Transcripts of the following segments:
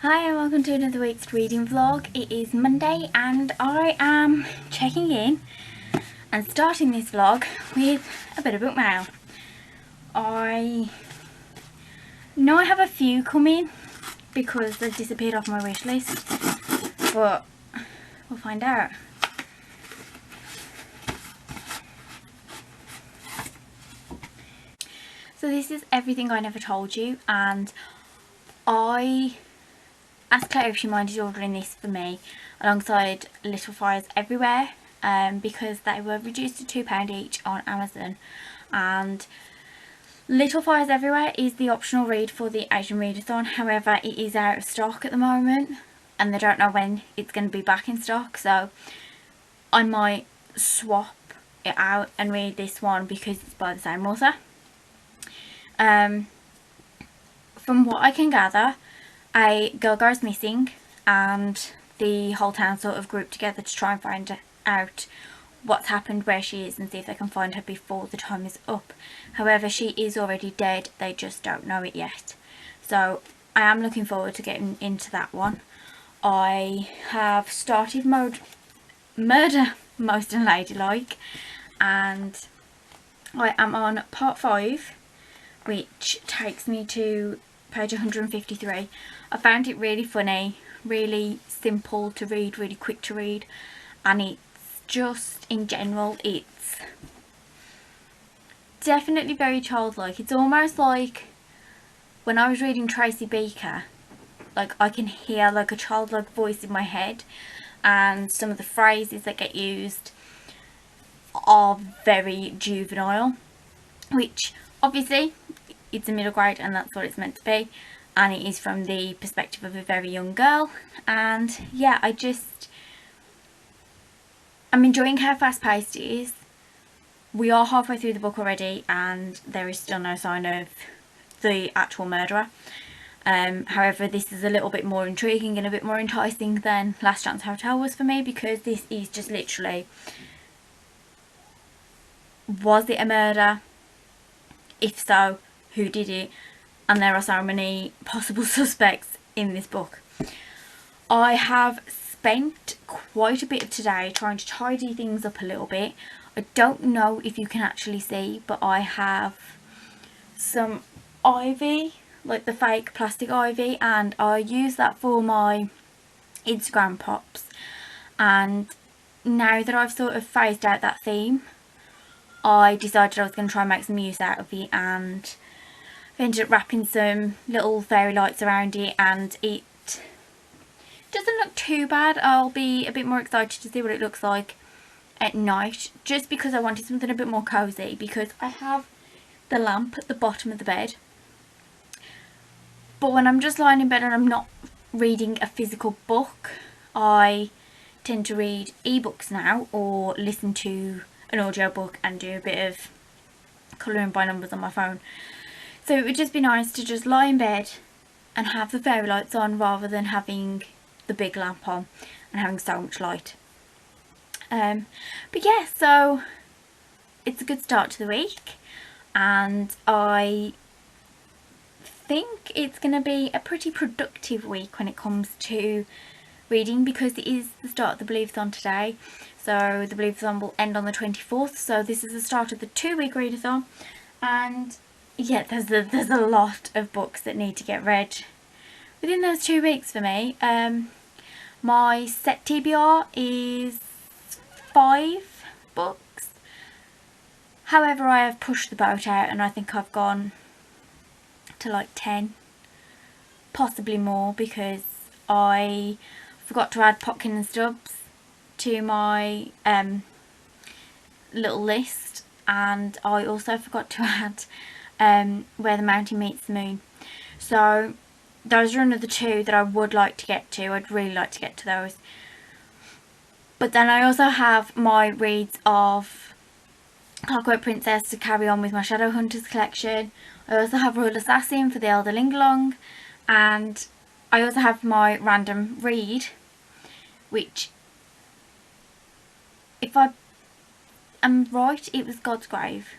Hi and welcome to another week's reading vlog. It is Monday and I am checking in and starting this vlog with a bit of book mail. I know I have a few coming because they've disappeared off my wish list, but we'll find out. So this is Everything I Never Told You, and I asked Claire if she minded ordering this for me alongside Little Fires Everywhere, because they were reduced to £2 each on Amazon, and Little Fires Everywhere is the optional read for the Asian Readathon. However, it is out of stock at the moment and they don't know when it's going to be back in stock, so I might swap it out and read this one because it's by the same author. From what I can gather, a girl goes missing and the whole town sort of grouped together to try and find out what's happened, where she is, and see if they can find her before the time is up. However, she is already dead, they just don't know it yet. So I am looking forward to getting into that one. I have started Murder Most Unladylike and I am on part 5, which takes me to page 153. I found it really funny, really simple to read, really quick to read, and it's just, in general, it's definitely very childlike. It's almost like when I was reading Tracy Beaker, like I can hear like a childlike voice in my head, and some of the phrases that get used are very juvenile, which obviously it's a middle grade and that's what it's meant to be, and it is from the perspective of a very young girl. And yeah, I'm enjoying how fast paced it is. We are halfway through the book already and there is still no sign of the actual murderer. However, this is a little bit more intriguing and a bit more enticing than Last Chance Hotel was for me, because this is just literally, was it a murder? If so, who did it? And there are so many possible suspects in this book. I have spent quite a bit of today trying to tidy things up a little bit. I don't know if you can actually see, but I have some ivy, like the fake plastic ivy, and I use that for my Instagram pops. And now that I've sort of phased out that theme, I decided I was going to try and make some use out of it, and I ended up wrapping some little fairy lights around it, and it doesn't look too bad. I'll be a bit more excited to see what it looks like at night, just because I wanted something a bit more cozy, because I have the lamp at the bottom of the bed, but when I'm just lying in bed and I'm not reading a physical book, I tend to read ebooks now or listen to an audiobook and do a bit of colouring by numbers on my phone. So it would just be nice to just lie in bed and have the fairy lights on rather than having the big lamp on and having so much light. But yeah, so it's a good start to the week and I think it's going to be a pretty productive week when it comes to reading, because it is the start of the Believathon today. So the Believathon will end on the 24th, so this is the start of the 2-week readathon, and yeah, there's a lot of books that need to get read within those 2 weeks for me. My set TBR is 5 books. However, I have pushed the boat out and I think I've gone to like 10, possibly more, because I forgot to add Potkin and Stubbs to my little list, and I also forgot to add Where the Mountain Meets the Moon. So those are another 2 that I would like to get to. I'd really like to get to those. But then I also have my reads of Clockwork Princess to carry on with my Shadowhunters collection. I also have Royal Assassin for the Elder Lingalong, and I also have my random read, which, if I am right, it was God's Grave.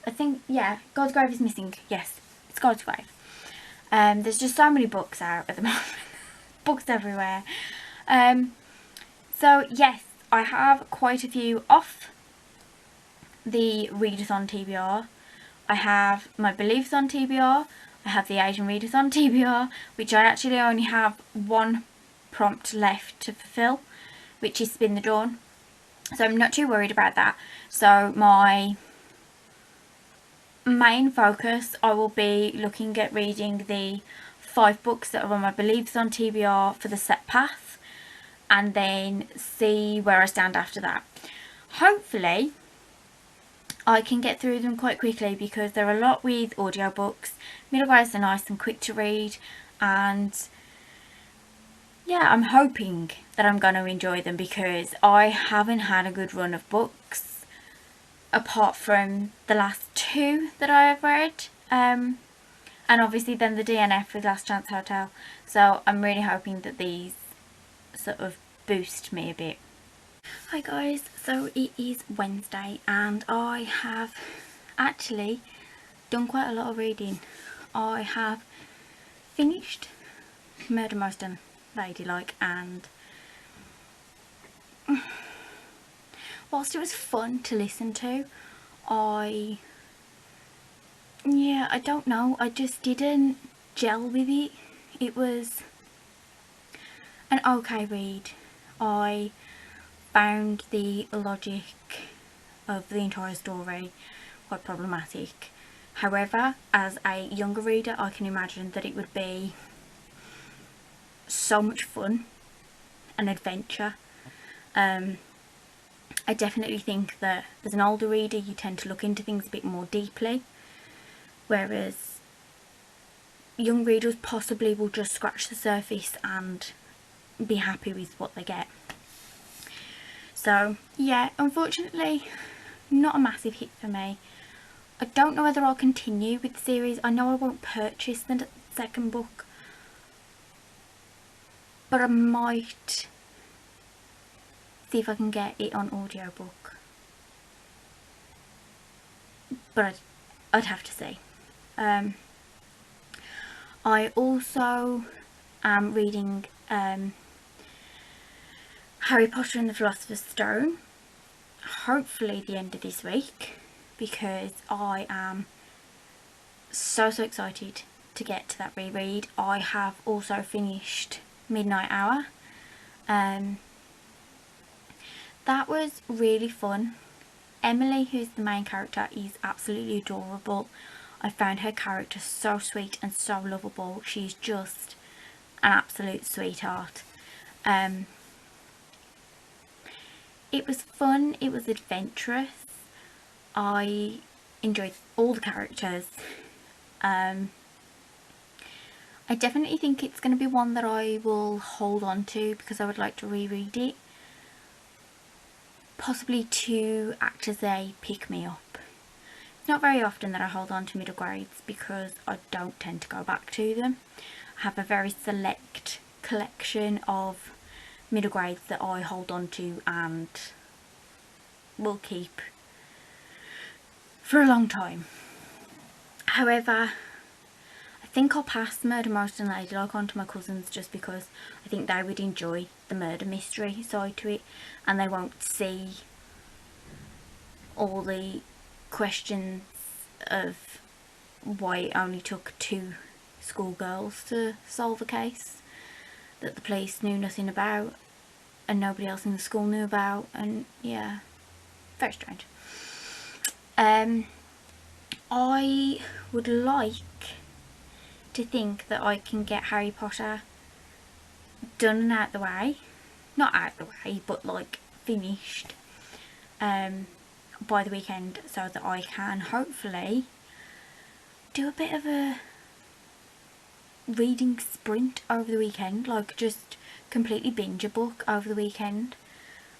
I think, yeah, God's Grave is missing. Yes, it's God's Grave. There's just so many books out at the moment. books everywhere. So yes, I have quite a few off the Readathon TBR. I have my Believathon TBR, I have the Asian Readathon TBR, which I actually only have one prompt left to fulfill, which is Spin the Dawn. So I'm not too worried about that. So my main focus, I will be looking at reading the 5 books that are on my Believathon TBR for the set path, and then see where I stand after that. Hopefully I can get through them quite quickly because they're a lot with audiobooks. Middle grades are nice and quick to read, and yeah, I'm hoping that I'm going to enjoy them because I haven't had a good run of books apart from the last 2 that I have read, and obviously then the DNF with Last Chance Hotel. So I'm really hoping that these sort of boost me a bit. Hi guys, so it is Wednesday and I have actually done quite a lot of reading. I have finished Murder Most Unladylike, and whilst it was fun to listen to, I don't know, I just didn't gel with it. It was an okay read. I found the logic of the entire story quite problematic. However, as a younger reader, I can imagine that it would be so much fun, an adventure. I definitely think that as an older reader you tend to look into things a bit more deeply, whereas young readers possibly will just scratch the surface and be happy with what they get. So yeah, unfortunately not a massive hit for me. I don't know whether I'll continue with the series. I know I won't purchase the second book, but I might see if I can get it on audiobook. But I'd have to see. I also am reading Harry Potter and the Philosopher's Stone, hopefully the end of this week, because I am so excited to get to that reread. I have also finished Midnight Hour. That was really fun. Emily, who's the main character, is absolutely adorable. I found her character so sweet and so lovable. She's just an absolute sweetheart. It was fun, it was adventurous. I enjoyed all the characters. I definitely think it's going to be one that I will hold on to because I would like to reread it. Possibly to act as a pick-me-up. It's not very often that I hold on to middle grades because I don't tend to go back to them. I have a very select collection of middle grades that I hold on to and will keep for a long time. However, I think I'll pass Murder Most Unladylike on to my cousins just because I think they would enjoy the murder mystery side to it and they won't see all the questions of why it only took 2 schoolgirls to solve a case that the police knew nothing about and nobody else in the school knew about, and yeah, very strange. I would like to think that I can get Harry Potter done and out the way, not out the way, but like finished by the weekend, so that I can hopefully do a bit of a reading sprint over the weekend, like just completely binge a book over the weekend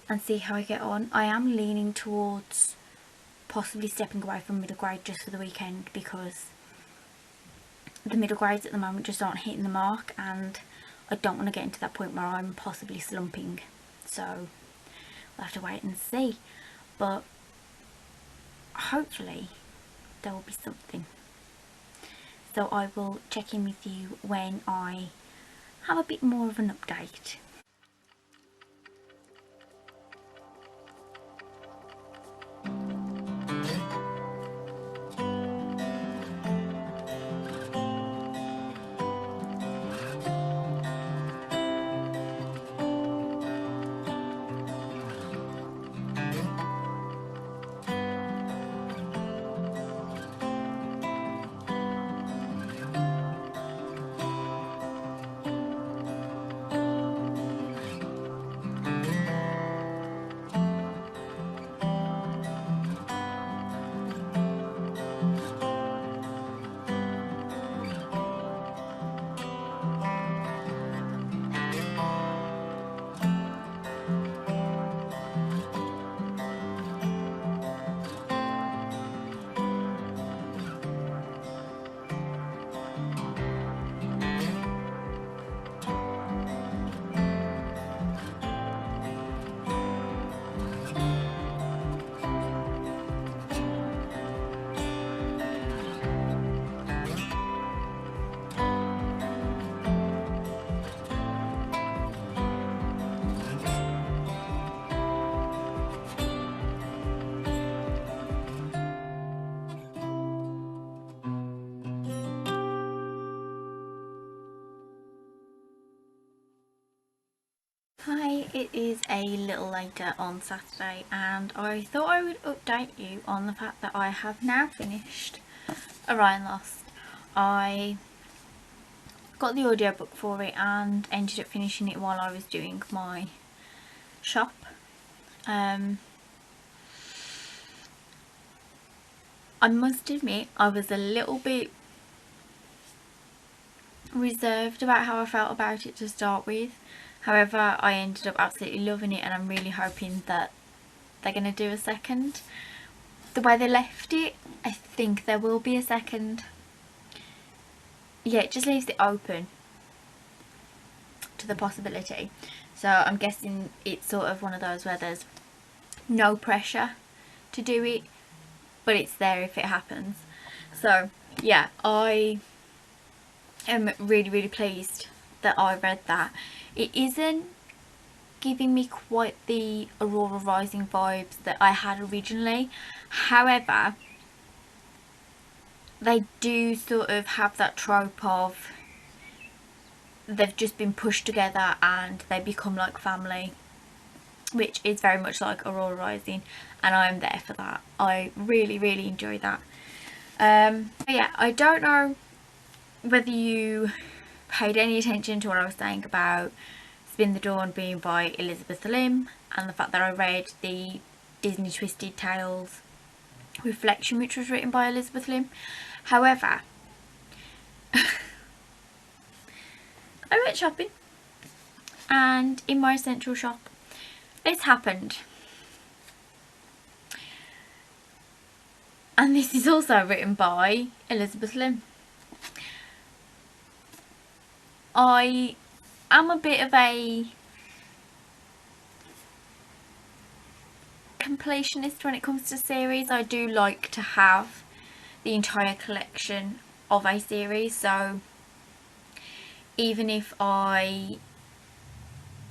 and see how I get on. I am leaning towards possibly stepping away from middle grade just for the weekend because the middle grades at the moment just aren't hitting the mark and I don't want to get into that point where I'm possibly slumping. So we'll have to wait and see, but hopefully there will be something. So I will check in with you when I have a bit more of an update. Hi, it is a little later on Saturday and I thought I would update you on the fact that I have now finished Orion Lost. I got the audiobook for it and ended up finishing it while I was doing my shop. I must admit I was a little bit reserved about how I felt about it to start with. However, I ended up absolutely loving it and I'm really hoping that they're going to do a second. The way they left it, I think there will be a second. Yeah, it just leaves it open to the possibility. So I'm guessing it's sort of one of those where there's no pressure to do it, but it's there if it happens. So yeah, I am really pleased that I read that. It isn't giving me quite the Aurora Rising vibes that I had originally. However, they do sort of have that trope of they've just been pushed together and they become like family, which is very much like Aurora Rising, and I'm there for that. I really enjoy that. But yeah, I don't know whether you paid any attention to what I was saying about Spin the Dawn being by Elizabeth Lim and the fact that I read the Disney Twisted Tales Reflection, which was written by Elizabeth Lim. However, I went shopping and in my essential shop this happened, and this is also written by Elizabeth Lim. I am a bit of a completionist when it comes to series. I do like to have the entire collection of a series, so even if they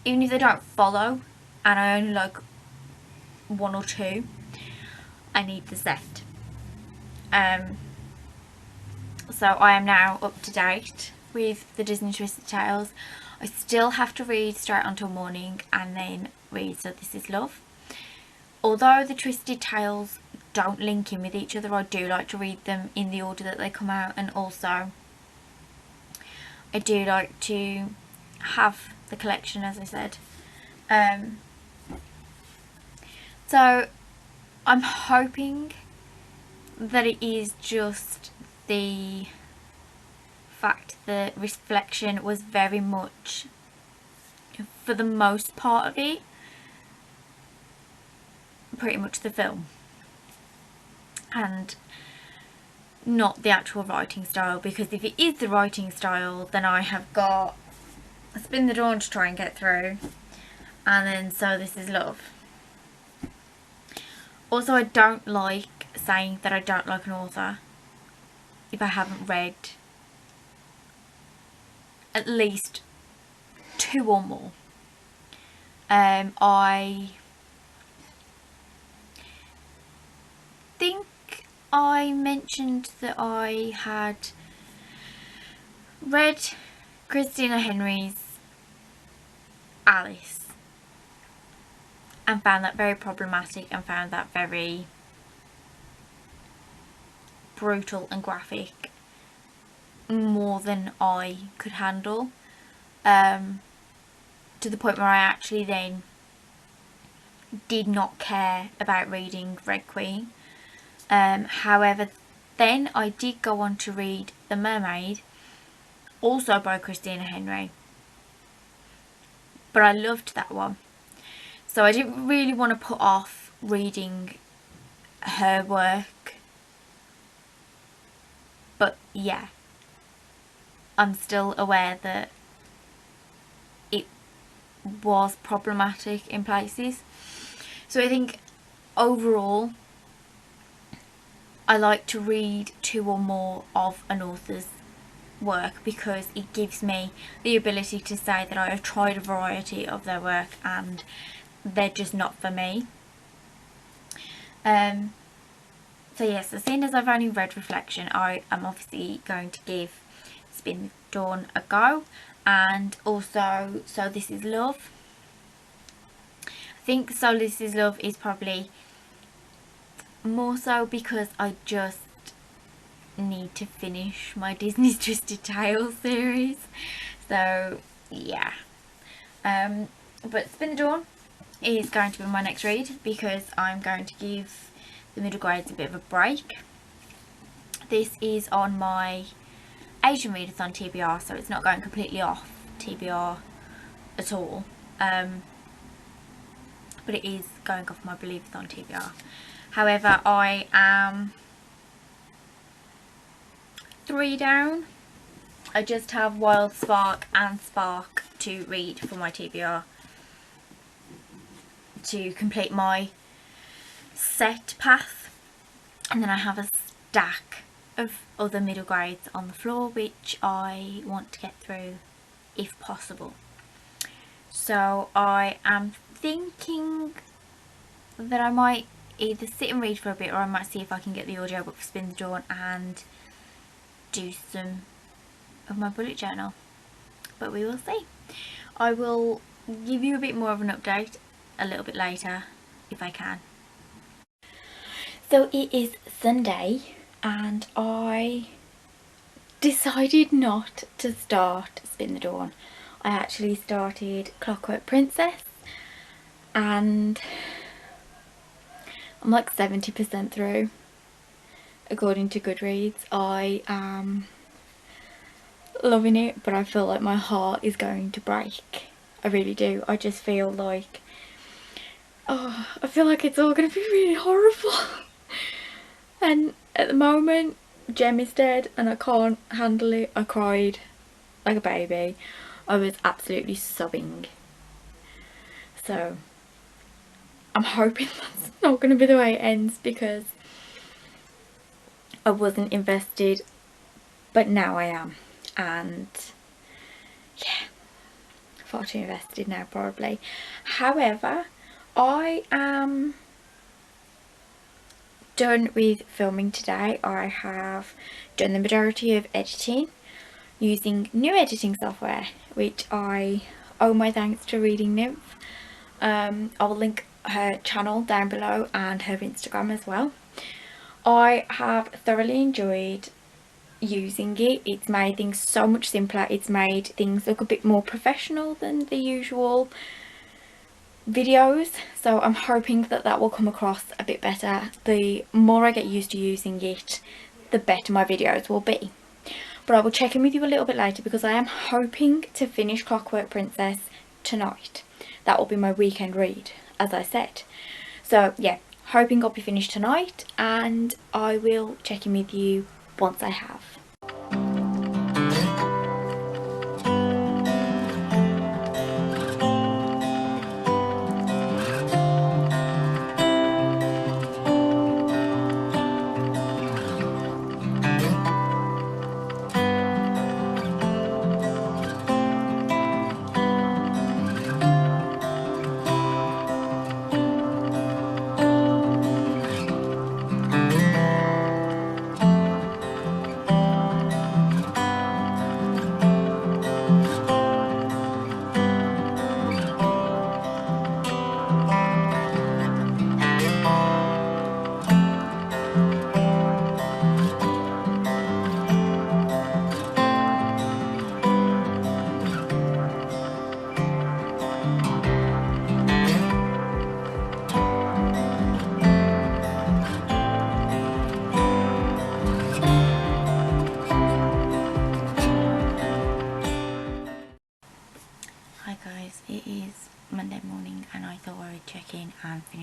don't follow and I only like one or two, I need the set. So I am now up to date with the Disney Twisted Tales. I still have to read Straight Until Morning and then read So This Is Love. Although the Twisted Tales don't link in with each other, I do like to read them in the order that they come out, and also I do like to have the collection, as I said. So I'm hoping that it is just the fact that Reflection was very much, for the most part of it, pretty much the film and not the actual writing style, because if it is the writing style then I have got Spin the Dawn to try and get through, and then So This Is Love. Also, I don't like saying that I don't like an author if I haven't read at least 2 or more. I think I mentioned that I had read Christina Henry's Alice and found that very problematic and found that very brutal and graphic, more than I could handle, to the point where I actually then did not care about reading Red Queen. However, then I did go on to read The Mermaid, also by Christina Henry, but I loved that one, so I didn't really want to put off reading her work. But yeah, I'm still aware that it was problematic in places. So I think overall I like to read 2 or more of an author's work because it gives me the ability to say that I have tried a variety of their work and they're just not for me. So yes, as soon as I've only read Reflection, I am obviously going to give Spin the Dawn a go, and also So This Is Love. I think So This Is Love is probably more so because I just need to finish my Disney's Twisted Tales series. So yeah, but Spin the Dawn is going to be my next read because I'm going to give the middle grades a bit of a break. This is on my Asian Readathon TBR, so it's not going completely off TBR at all, but it is going off my Believathon TBR. However, I am 3 down. I just have Wild Spark and Spark to read for my TBR to complete my set path, and then I have a stack of other middle grades on the floor which I want to get through if possible. So I am thinking that I might either sit and read for a bit, or I might see if I can get the audiobook for Spin the Dawn and do some of my bullet journal, but we will see. I will give you a bit more of an update a little bit later if I can. So it is Sunday and I decided not to start Spin the Dawn. I actually started Clockwork Princess and I'm like 70% through according to Goodreads. I am loving it, but I feel like my heart is going to break. I really do. I just feel like, oh, I feel like it's all going to be really horrible. And at the moment, Jem is dead and I can't handle it. I cried like a baby. I was absolutely sobbing. So I'm hoping that's not going to be the way it ends, because I wasn't invested, but now I am. And yeah, far too invested now probably. However, I am done with filming today. I have done the majority of editing using new editing software, which I owe my thanks to Reading Nymph. I will link her channel down below and her Instagram as well. I have thoroughly enjoyed using it. It's made things so much simpler. It's made things look a bit more professional than the usual videos, so I'm hoping that that will come across a bit better. The more I get used to using it, the better my videos will be. But I will check in with you a little bit later because I am hoping to finish Clockwork Princess tonight. That will be my weekend read, as I said. So yeah, hoping I'll be finished tonight, and I will check in with you once I have.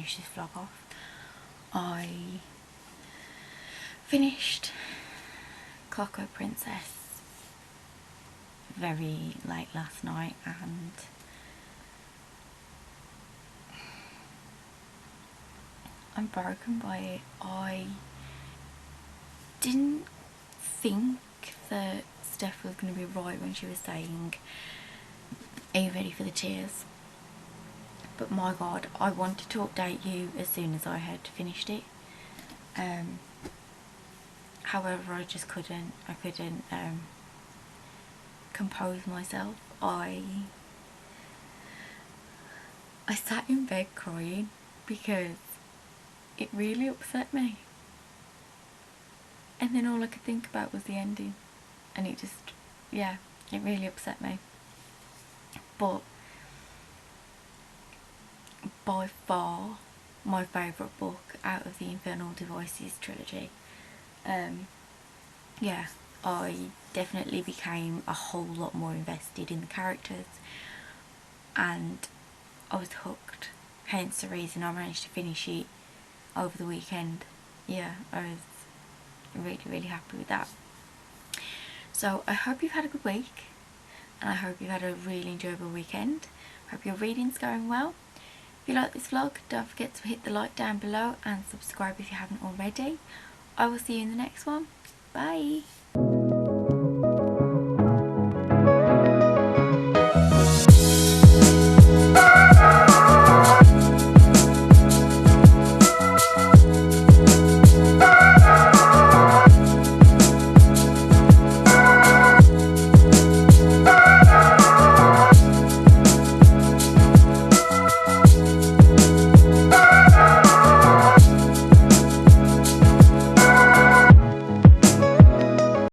finish this vlog off. I finished Clockwork Princess very late last night, and I'm broken by it. I didn't think that Steph was going to be right when she was saying, "Are you ready for the tears?" But my god, I wanted to update you as soon as I had finished it. However, I just couldn't. I couldn't compose myself. I sat in bed crying because it really upset me. And then all I could think about was the ending. And it just, yeah, it really upset me. But by far my favourite book out of the Infernal Devices trilogy. Yeah, I definitely became a whole lot more invested in the characters, and I was hooked. Hence the reason I managed to finish it over the weekend. Yeah, I was really happy with that. So I hope you've had a good week, and I hope you've had a really enjoyable weekend. I hope your reading's going well. If you like this vlog, don't forget to hit the like down below and subscribe if you haven't already. I will see you in the next one. Bye!